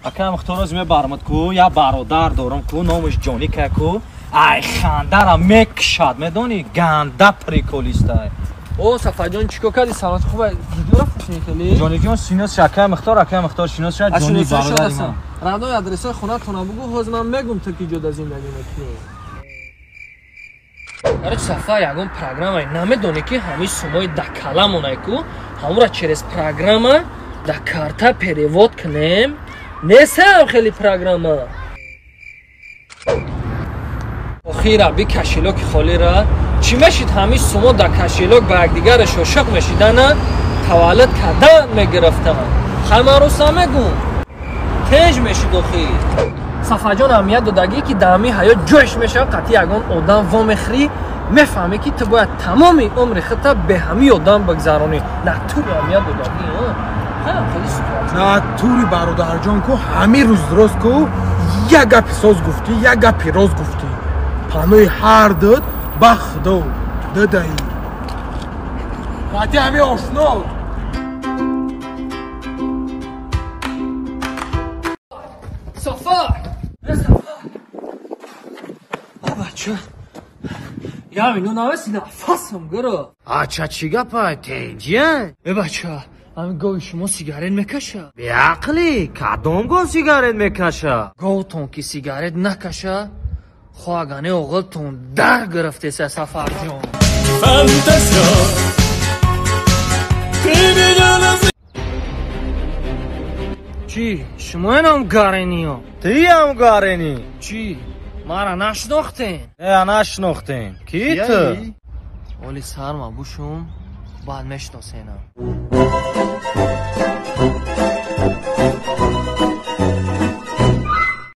акам ихтироз мебарамад ку я бародар дорам ку номаш ҷоника ку ай хандара мекшад медони ганда приколистай. О Сафарҷон чико кардӣ? Саломат хуб видео рафташини хеле? ҷониҷон шинос акам ихтор шинос шад ҷони бародари ман. Равдои адресаи хонатона бугу ҳозир ман мегум ту ки ҷода зиндагӣ мекунӣ. Барои Сафар ягон программае намедонӣ ки ҳамин сумои да каламонае ку ҳамура через программа да карта перевод кунем. Несам хеле программа. Охира би кашелоки холира чӣ мешид ҳамин сумо да кашелок ба якдигара шошиқ мешидана таваллуд кардан мегирифтам. Хамаруса мегум теж мешид охир. Сафарҷон аҳамият додагӣ ки дар ҳамин ҳаёт ҷоиш мешавад қатъи ягон одам вомехӯрӣ мефаҳмӣ ки ту бояд тамоми умри худта бе ҳамин одам бигзаронӣ. Натури аҳамият додагӣ на тури бародарҷон ку ҳамин рӯз дурост ку як гапи соз гуфтӣ як гапи рост гуфтӣ панои ҳар дид ба худо дадаӣ қатъи ҳамин ошно. Сафар бача я вино навеси нафасам гиро. Ача чӣ гапай тенҷиян? Бача ҳамин гоҳи шумо сигарет мекаша? Беақлӣ кадом гоҳ сигарет мекаша? Гоҳтон ки сигарет накаша хоҳагани оғилтон дар гирифтеса Сафарҷон. Чӣ шумоянам гарениё? Тиам гаренӣ? Чӣ мара нашнохтен? Нашнохтем. Ки ту? Оли сарма бушум баъд мешиносенам.